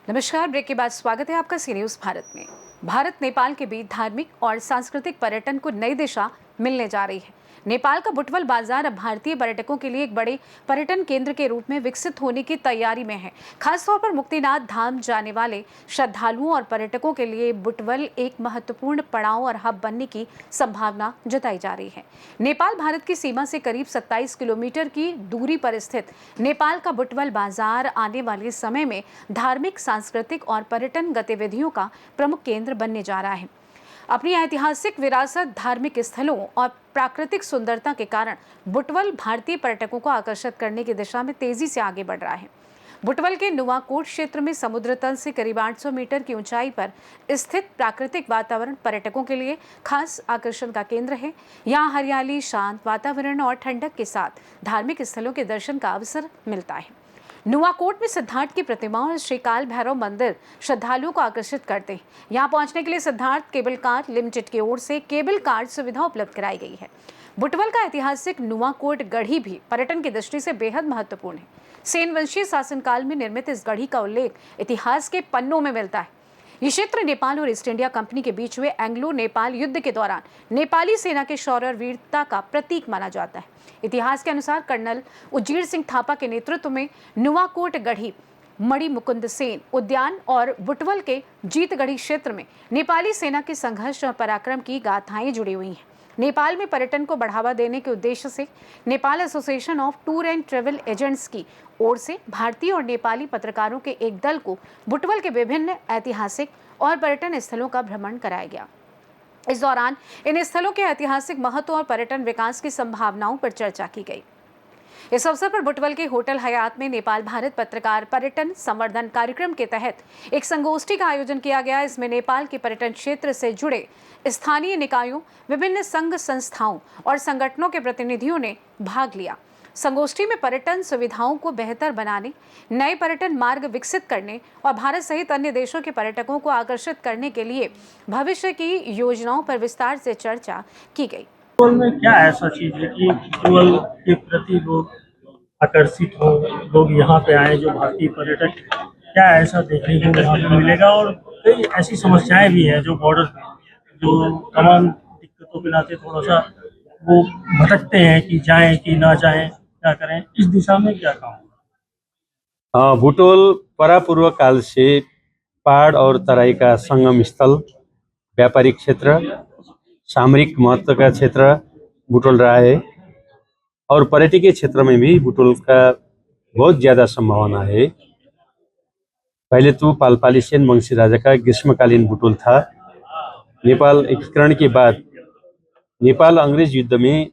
नमस्कार। ब्रेक के बाद स्वागत है आपका सी न्यूज़ भारत में। भारत नेपाल के बीच धार्मिक और सांस्कृतिक पर्यटन को नई दिशा मिलने जा रही है। नेपाल का बुटवल बाजार अब भारतीय पर्यटकों के लिए एक बड़े पर्यटन केंद्र के रूप में विकसित होने की तैयारी में है। खासतौर पर मुक्तिनाथ धाम जाने वाले श्रद्धालुओं और पर्यटकों के लिए बुटवल एक महत्वपूर्ण पड़ाव और हब बनने की संभावना जताई जा रही है। नेपाल भारत की सीमा से करीब 27 किलोमीटर की दूरी पर स्थित नेपाल का बुटवल बाजार आने वाले समय में धार्मिक, सांस्कृतिक और पर्यटन गतिविधियों का प्रमुख केंद्र बनने जा रहा है। अपनी ऐतिहासिक विरासत, धार्मिक स्थलों और प्राकृतिक सुंदरता के कारण बुटवल भारतीय पर्यटकों को आकर्षित करने की दिशा में तेजी से आगे बढ़ रहा है। बुटवल के नुवाकोट क्षेत्र में समुद्र तल से करीब 800 मीटर की ऊंचाई पर स्थित प्राकृतिक वातावरण पर्यटकों के लिए खास आकर्षण का केंद्र है। यहाँ हरियाली, शांत वातावरण और ठंडक के साथ धार्मिक स्थलों के दर्शन का अवसर मिलता है। नुवाकोट में सिद्धार्थ की प्रतिमा और श्री काल भैरव मंदिर श्रद्धालुओं को आकर्षित करते हैं। यहाँ पहुंचने के लिए सिद्धार्थ केबल कार लिमिटेड की ओर से केबल कार सुविधा उपलब्ध कराई गई है। बुटवल का ऐतिहासिक नुवाकोट गढ़ी भी पर्यटन की दृष्टि से बेहद महत्वपूर्ण है। सेन वंशीय शासनकाल में निर्मित इस गढ़ी का उल्लेख इतिहास के पन्नों में मिलता है। ये क्षेत्र नेपाल और ईस्ट इंडिया कंपनी के बीच हुए एंग्लो नेपाल युद्ध के दौरान नेपाली सेना के शौर्य और वीरता का प्रतीक माना जाता है। इतिहास के अनुसार कर्नल उजीर सिंह थापा के नेतृत्व में नुवाकोट गढ़ी, मणि मुकुंद सेन उद्यान और बुटवल के जीतगढ़ी क्षेत्र में नेपाली सेना के संघर्ष और पराक्रम की गाथाएं जुड़ी हुई हैं। नेपाल में पर्यटन को बढ़ावा देने के उद्देश्य से Nepal association of tour and travel agents की ओर से भारतीय और नेपाली पत्रकारों के एक दल को बुटवल के विभिन्न ऐतिहासिक और पर्यटन स्थलों का भ्रमण कराया गया। इस दौरान इन स्थलों के ऐतिहासिक महत्व और पर्यटन विकास की संभावनाओं पर चर्चा की गई। इस अवसर पर बुटवल के होटल हयात में नेपाल भारत पत्रकार पर्यटन संवर्धन कार्यक्रम के तहत एक संगोष्ठी का आयोजन किया गया। इसमें नेपाल के पर्यटन क्षेत्र से जुड़े स्थानीय निकायों, विभिन्न संघ संस्थाओं और संगठनों के प्रतिनिधियों ने भाग लिया। संगोष्ठी में पर्यटन सुविधाओं को बेहतर बनाने, नए पर्यटन मार्ग विकसित करने और भारत सहित अन्य देशों के पर्यटकों को आकर्षित करने के लिए भविष्य की योजनाओं पर विस्तार से चर्चा की गई। बुटवल में क्या ऐसा चीज है कि बुटवल के प्रति लोग आकर्षित हो, लोग यहाँ पे आए जो भारतीय पर्यटक, क्या ऐसा देखने को यहाँ पे मिलेगा? और कई ऐसी समस्याएं भी हैं जो बॉर्डर पे, जो तमाम दिक्कतों के नाते थोड़ा सा वो भटकते हैं कि जाएं कि ना जाएं, क्या करें, इस दिशा में क्या काम? बुटवल परापूर्व काल से पहाड़ और तराई का संगम स्थल, व्यापारिक क्षेत्र, सामरिक महत्व का क्षेत्र बुटवल रहा है और पर्यटकीय क्षेत्र में भी बुटवल का बहुत ज़्यादा संभावना है। पहले तो पालपाली सेन वंशी राजा का ग्रीष्मकालीन बुटवल था। नेपाल एकीकरण के बाद नेपाल अंग्रेज युद्ध में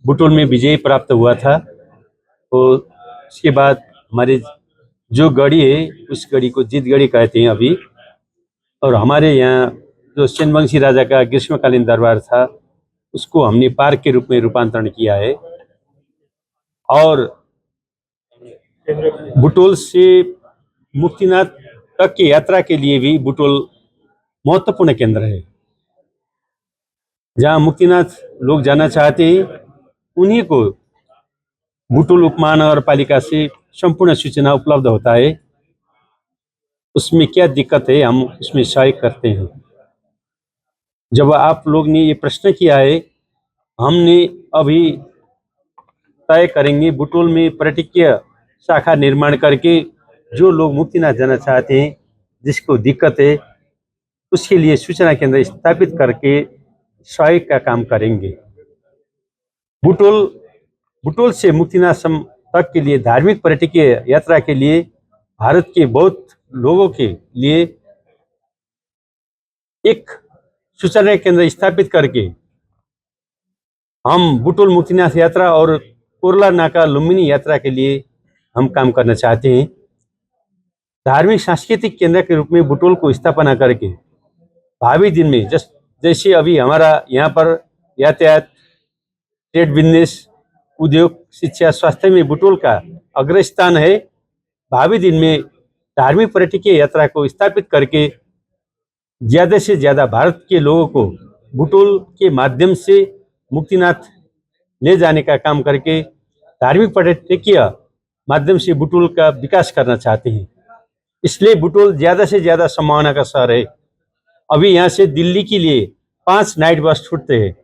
बुटवल में विजय प्राप्त हुआ था। तो उसके बाद हमारे जो गढ़ी है उस गढ़ी को जीतगढ़ी कहते हैं अभी। और हमारे यहाँ जो सेनवंशी राजा का ग्रीष्मकालीन दरबार था उसको हमने पार्क के रूप में रूपांतरण किया है। और बुटवल से मुक्तिनाथ तक की यात्रा के लिए भी बुटवल महत्वपूर्ण केंद्र है। जहाँ मुक्तिनाथ लोग जाना चाहते हैं उन्हीं को बुटवल उपमहानगर पालिका से संपूर्ण सूचना उपलब्ध होता है। उसमें क्या दिक्कत है हम उसमें सहयोग करते हैं। जब आप लोग ने ये प्रश्न किया है, हमने अभी तय करेंगे बुटवल में पर्यटकीय शाखा निर्माण करके जो लोग मुक्तिनाथ जाना चाहते हैं, जिसको दिक्कत है, उसके लिए सूचना केंद्र स्थापित करके सहयोग का काम करेंगे। बुटवल से मुक्तिनाथ तक के लिए धार्मिक पर्यटकीय यात्रा के लिए भारत के बहुत लोगों के लिए एक सूचना केंद्र स्थापित करके हम बुटवल मुक्तिनाथ यात्रा और कोरला नाका लुम्बिनी यात्रा के लिए हम काम करना चाहते हैं। धार्मिक सांस्कृतिक केंद्र के रूप में बुटवल को स्थापना करके भावी दिन में जैसे अभी हमारा यहाँ पर यातायात, ट्रेड, बिजनेस, उद्योग, शिक्षा, स्वास्थ्य में बुटवल का अग्रस्थान है। भावी दिन में धार्मिक पर्यटकीय यात्रा को स्थापित करके ज़्यादा से ज़्यादा भारत के लोगों को बुटवल के माध्यम से मुक्तिनाथ ले जाने का काम करके धार्मिक पर्यटकीय माध्यम से बुटोल का विकास करना चाहते हैं। इसलिए बुटोल ज़्यादा से ज़्यादा संभावना का शहर है। अभी यहाँ से दिल्ली के लिए 5 नाइट बस छूटते हैं।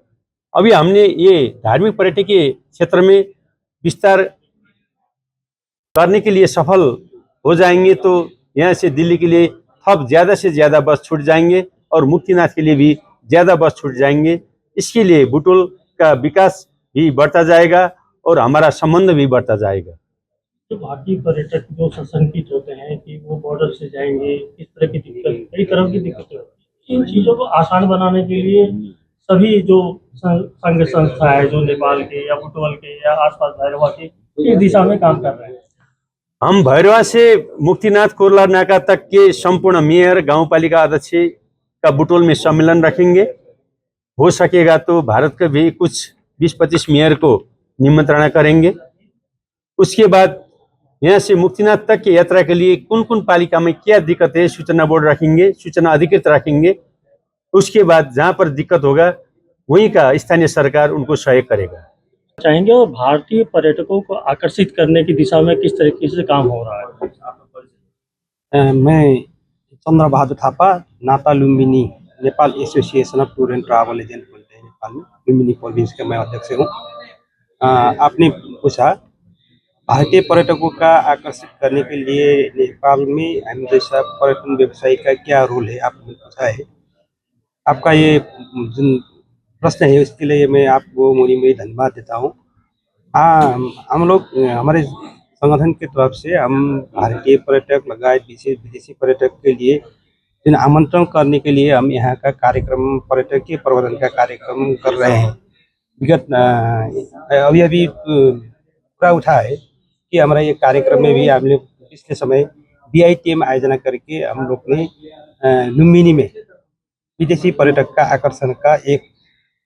अभी हमने ये धार्मिक पर्यटकीय क्षेत्र में विस्तार करने के लिए सफल हो जाएंगे तो यहाँ से दिल्ली के लिए अब ज़्यादा से ज़्यादा बस छूट जाएंगे और मुक्तिनाथ के लिए भी ज़्यादा बस छूट जाएंगे। इसके लिए बुटोल का विकास भी बढ़ता जाएगा और हमारा संबंध भी बढ़ता जाएगा। जो भारतीय पर्यटक जो सशंकित होते हैं कि वो बॉर्डर से जाएंगे, इस तरह की दिक्कत, कई तरह की दिक्कतें होती हैं। इन चीज़ों को आसान बनाने के लिए सभी जो संघ संस्था है, जो नेपाल के या बुटवल के या आसपास भैरवा के, इस दिशा में काम कर रहे हैं। हम भैरवा से मुक्तिनाथ कोरला नाका तक के संपूर्ण मेयर, गांवपालिका अध्यक्ष का बुटोल में सम्मेलन रखेंगे। हो सकेगा तो भारत के भी कुछ 20-25 मेयर को निमंत्रण करेंगे। उसके बाद यहाँ से मुक्तिनाथ तक की यात्रा के लिए कौन कौन पालिका में क्या दिक्कत है, सूचना बोर्ड रखेंगे, सूचना अधिकृत रखेंगे। उसके बाद जहाँ पर दिक्कत होगा वहीं का स्थानीय सरकार उनको सहयोग करेगा। चाहेंगे और भारतीय पर्यटकों को आकर्षित करने की दिशा में किस तरीके से काम हो रहा है? मैं चंद्र बहादुर थापा, नाता Lumbini Nepal association of tour and travel agent बोलते हैं नेपाल में, लुम्बिनी प्रोविंस का मैं अध्यक्ष हूँ। आपने पूछा भारतीय पर्यटकों का आकर्षित करने के लिए नेपाल में हम जैसा पर्यटन व्यवसायी का क्या रोल है, आपने पूछा है। आपका ये जो प्रश्न है उसके लिए मैं आपको मेरी धन्यवाद देता हूँ। हम लोग हमारे संगठन की तरफ से हम भारतीय पर्यटक लगाए विदेशी पर्यटक के लिए जिन आमंत्रण करने के लिए हम यहाँ का कार्यक्रम, पर्यटकीय प्रबंधन का कार्यक्रम कर रहे हैं। विगत अभी पूरा उठा है कि हमारा ये कार्यक्रम में भी हमने पिछले समय BITM आयोजना करके हम लोग ने लुम्बिनी में विदेशी पर्यटक का आकर्षण का एक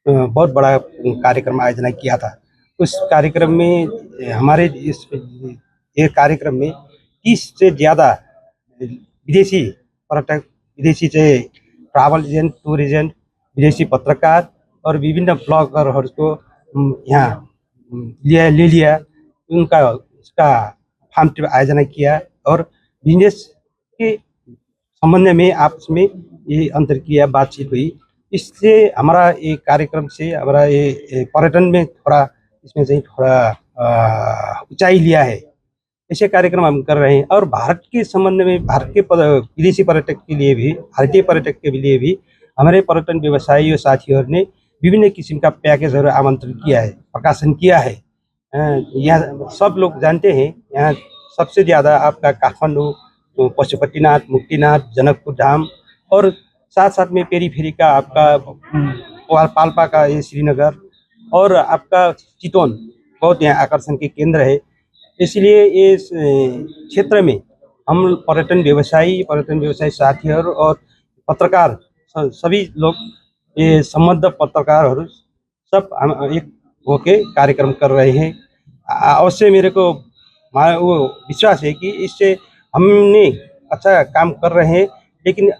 बहुत बड़ा कार्यक्रम आयोजना किया था। उस कार्यक्रम में हमारे इस कार्यक्रम में 30 से ज़्यादा विदेशी पर्यटक, विदेशी से ट्रैवल एजेंट, टूर एजेंट, विदेशी पत्रकार और विभिन्न ब्लॉगरहरू को यहाँ ले लिया। उसका फार्म ट्रिप आयोजना किया और बिजनेस के संबंध में आपस में ये अंतर किया, बातचीत हुई। इससे हमारा ये कार्यक्रम से हमारा ये पर्यटन में थोड़ा इसमें से थोड़ा ऊंचाई लिया है। ऐसे कार्यक्रम हम कर रहे हैं और भारत के संबंध में भारत के विदेशी पर्यटक के लिए भी, भारतीय पर्यटक के लिए भी हमारे पर्यटन व्यवसायी और साथियों ने विभिन्न किस्म का पैकेजहरू आमंत्रण किया है, प्रकाशन किया है। यहाँ सब लोग जानते हैं, यहाँ सबसे ज़्यादा आपका काठमाडौँ, पशुपतिनाथ, मुक्तिनाथ, जनकपुर धाम और साथ साथ में पेरीफेरी का आपका पाल्पा का ये श्रीनगर और आपका चितवन बहुत यहाँ आकर्षण के केंद्र है। इसलिए इस क्षेत्र में हम पर्यटन व्यवसायी साथियों और पत्रकार सभी लोग, ये संबद्ध पत्रकारहरू सब हम एक होके कार्यक्रम कर रहे हैं। अवश्य मेरे को वो विश्वास है कि इससे हमने अच्छा काम कर रहे हैं, लेकिन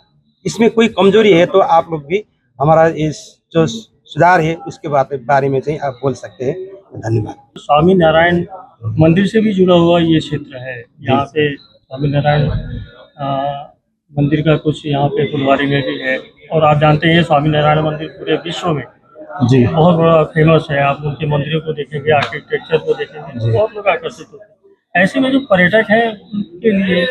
इसमें कोई कमजोरी है तो आप लोग भी हमारा इस जो सुधार है उसके बारे में आप बोल सकते हैं। धन्यवाद। स्वामी नारायण मंदिर से भी जुड़ा हुआ ये क्षेत्र है। यहाँ पे स्वामी नारायण मंदिर का कुछ यहाँ पे फुलवारी में भी है और आप जानते हैं स्वामी नारायण मंदिर पूरे विश्व में जी बहुत बड़ा फेमस है। आप उनके मंदिरों को देखेंगे, आर्किटेक्चर को देखेंगे तो बहुत लोग आकर्षित होते हैं। ऐसे में जो पर्यटक हैं उनके लिए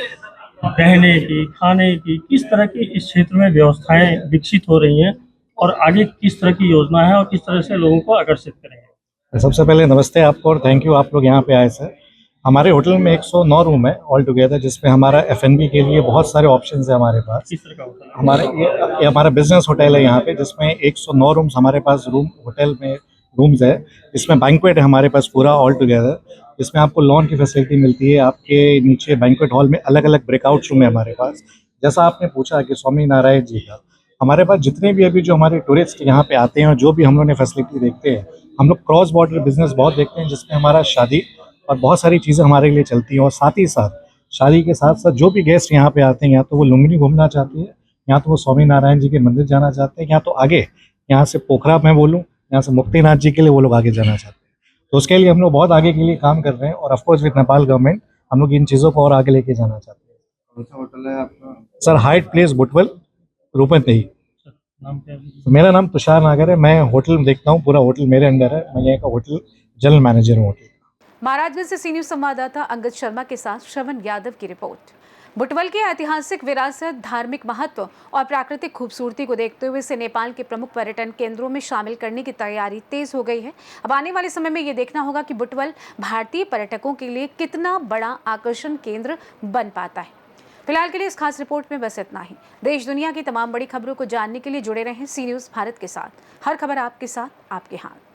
रहने की, खाने की, किस तरह की इस क्षेत्र में व्यवस्थाएं विकसित हो रही हैं और आगे किस तरह की योजना है और किस तरह से लोगों को आकर्षित करेंगे? सबसे पहले नमस्ते आपको और थैंक यू, आप लोग यहाँ पे आए सर। हमारे होटल में 109 रूम है ऑल टुगेदर, जिसमें हमारा F&B के लिए बहुत सारे ऑप्शंस है हमारे पास। किस तरह का होटल है? ये हमारा बिजनेस होटल है यहाँ पे, जिसमें 109 रूम्स हमारे पास होटल में रूम्स है। इसमें बैंक्वेट है हमारे पास पूरा ऑल टुगेदर, इसमें आपको लॉन की फैसिलिटी मिलती है। आपके नीचे बैंक्वेट हॉल में अलग अलग ब्रेकआउट रूम है हमारे पास। जैसा आपने पूछा कि स्वामी नारायण जी का, हमारे पास जितने भी अभी जो हमारे टूरिस्ट यहाँ पे आते हैं और जो भी हम लोग ने फैसिलिटी देखते हैं, हम लोग क्रॉस बॉर्डर बिजनेस बहुत देखते हैं, जिसमें हमारा शादी और बहुत सारी चीज़ें हमारे लिए चलती हैं। और साथ ही साथ शादी के साथ साथ जो भी गेस्ट यहाँ पे आते हैं, या तो वो लुम्बिनी घूमना चाहते हैं, या तो वो स्वामी नारायण जी के मंदिर जाना चाहते हैं, या तो आगे यहाँ से पोखरा मैं बोलूँ, यहाँ से मुक्तिनाथ जी के लिए वो लोग आगे जाना चाहते हैं। तो उसके लिए हम लोग बहुत आगे के लिए काम कर रहे हैं और ऑफकोर्स विद नेपाल गवर्नमेंट हम लोग इन चीज़ों को और आगे लेके जाना चाहते हैं। कौन सा होटल है आपका? Sir height place Butwal Rupandehi. नाम क्या है? मेरा नाम तुषार नागर है, मैं होटल देखता हूँ, पूरा होटल मेरे अंडर है, मैं यहाँ का होटल जनरल मैनेजर हूँ होटल। महाराजगंज से सी न्यूज संवाददाता अंगद शर्मा के साथ श्रवण यादव की रिपोर्ट। बुटवल की ऐतिहासिक विरासत, धार्मिक महत्व और प्राकृतिक खूबसूरती को देखते हुए इसे नेपाल के प्रमुख पर्यटन केंद्रों में शामिल करने की तैयारी तेज हो गई है। अब आने वाले समय में ये देखना होगा कि बुटवल भारतीय पर्यटकों के लिए कितना बड़ा आकर्षण केंद्र बन पाता है। फिलहाल के लिए इस खास रिपोर्ट में बस इतना ही। देश दुनिया की तमाम बड़ी खबरों को जानने के लिए जुड़े रहें सी न्यूज भारत के साथ। हर खबर आपके साथ, आपके हाथ।